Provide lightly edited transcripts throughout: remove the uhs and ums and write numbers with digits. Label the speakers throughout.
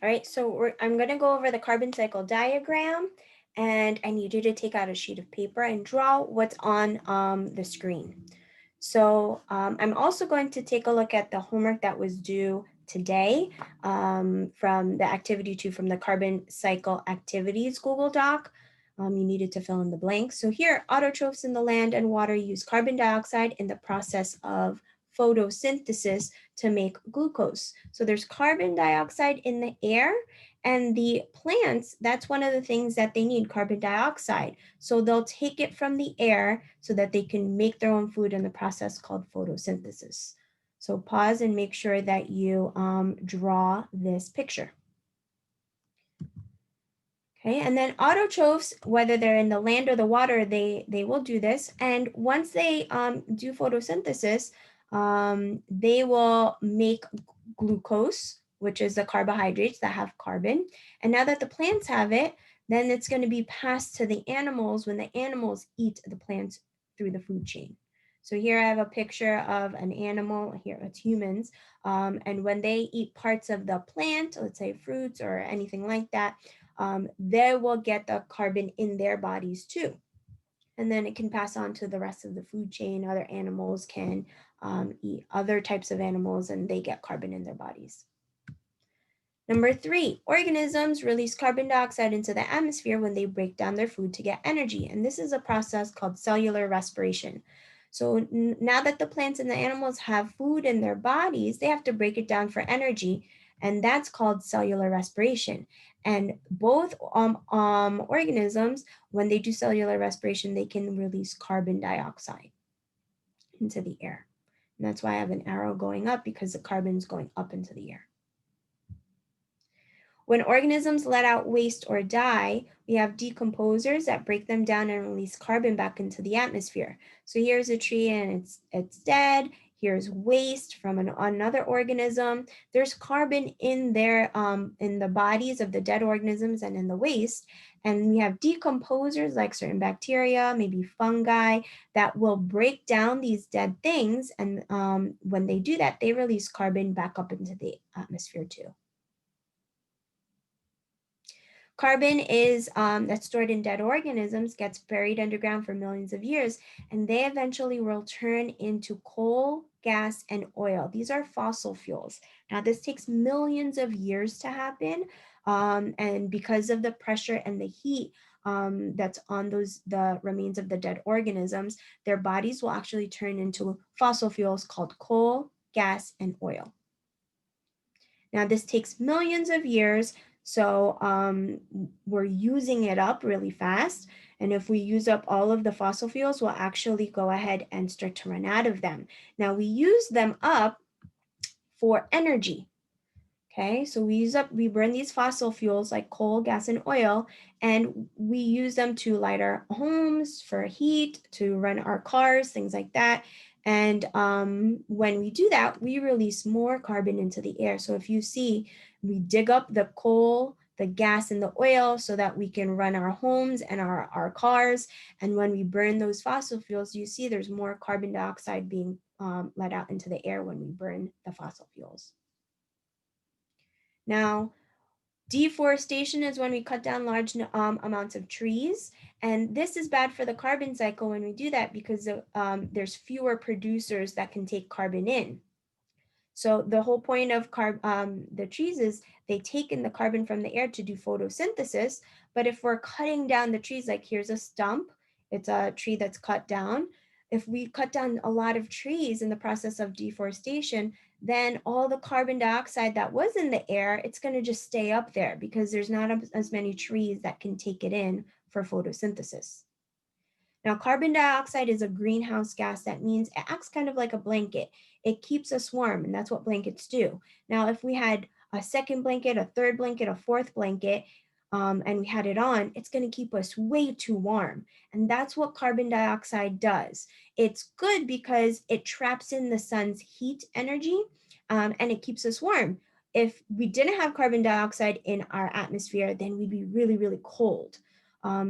Speaker 1: All right, so I'm going to go over the carbon cycle diagram, and I need you to take out a sheet of paper and draw what's on the screen. So I'm also going to take a look at the homework that was due today from the activity 2 from the carbon cycle activities Google Doc. You needed to fill in the blanks. So here, autotrophs in the land and water use carbon dioxide in the process of photosynthesis to make glucose. So there's carbon dioxide in the air, and the plants, that's one of the things that they need, carbon dioxide. So they'll take it from the air so that they can make their own food in the process called photosynthesis. So pause and make sure that you draw this picture. Okay, and then autotrophs, whether they're in the land or the water, they will do this. And once they do photosynthesis, they will make glucose, which is the carbohydrates that have carbon. And now that the plants have it, then it's going to be passed to the animals when the animals eat the plants through the food chain. So here I have a picture of an animal, here it's humans, and when they eat parts of the plant, let's say fruits or anything like that, they will get the carbon in their bodies too. And then it can pass on to the rest of the food chain. Other animals can eat other types of animals and they get carbon in their bodies. Number 3, organisms release carbon dioxide into the atmosphere when they break down their food to get energy. And this is a process called cellular respiration. So now that the plants and the animals have food in their bodies, they have to break it down for energy. And that's called cellular respiration. And both organisms, when they do cellular respiration, they can release carbon dioxide into the air. And that's why I have an arrow going up, because the carbon's going up into the air. When organisms let out waste or die, we have decomposers that break them down and release carbon back into the atmosphere. So here's a tree and it's dead. Here's waste from another organism. There's carbon in there in the bodies of the dead organisms and in the waste. And we have decomposers like certain bacteria, maybe fungi, that will break down these dead things. And when they do that, they release carbon back up into the atmosphere too. Carbon is that's stored in dead organisms, gets buried underground for millions of years, and they eventually will turn into coal, gas, and oil. These are fossil fuels. Now, this takes millions of years to happen, and because of the pressure and the heat that's on the remains of the dead organisms, their bodies will actually turn into fossil fuels called coal, gas, and oil. Now, this takes millions of years, so we're using it up really fast. And if we use up all of the fossil fuels, we'll actually go ahead and start to run out of them. Now, we use them up for energy. Okay, so we burn these fossil fuels like coal, gas, and oil, and we use them to light our homes, for heat, to run our cars, things like that. And when we do that, we release more carbon into the air. So if you see, we dig up the coal, the gas, and the oil so that we can run our homes and our cars. And when we burn those fossil fuels, you see there's more carbon dioxide being let out into the air when we burn the fossil fuels. Now, deforestation is when we cut down large amounts of trees. And this is bad for the carbon cycle when we do that, because there's fewer producers that can take carbon in. So the whole point of the trees is they take in the carbon from the air to do photosynthesis. But if we're cutting down the trees, like here's a stump, it's a tree that's cut down. If we cut down a lot of trees in the process of deforestation, then all the carbon dioxide that was in the air, it's going to just stay up there because there's not as many trees that can take it in for photosynthesis. Now, carbon dioxide is a greenhouse gas. That means it acts kind of like a blanket. It keeps us warm, and that's what blankets do. Now, if we had a second blanket, a third blanket, a fourth blanket, and we had it on, it's going to keep us way too warm. And that's what carbon dioxide does. It's good because it traps in the sun's heat energy, and it keeps us warm. If we didn't have carbon dioxide in our atmosphere, then we'd be really, really cold.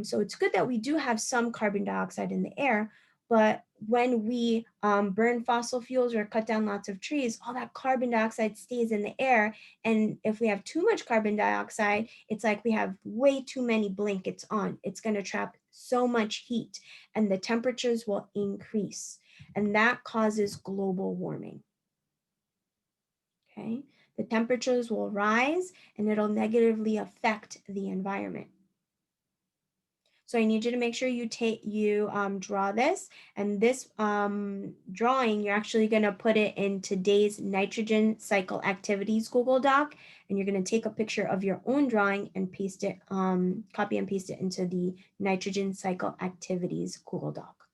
Speaker 1: So it's good that we do have some carbon dioxide in the air, but when we burn fossil fuels or cut down lots of trees, all that carbon dioxide stays in the air. And if we have too much carbon dioxide, it's like we have way too many blankets on. It's going to trap so much heat and the temperatures will increase. And that causes global warming. Okay, the temperatures will rise and it'll negatively affect the environment. So I need you to make sure you draw this, and this drawing, you're actually going to put it in today's nitrogen cycle activities Google Doc, and you're going to take a picture of your own drawing and paste it, copy and paste it into the nitrogen cycle activities Google Doc.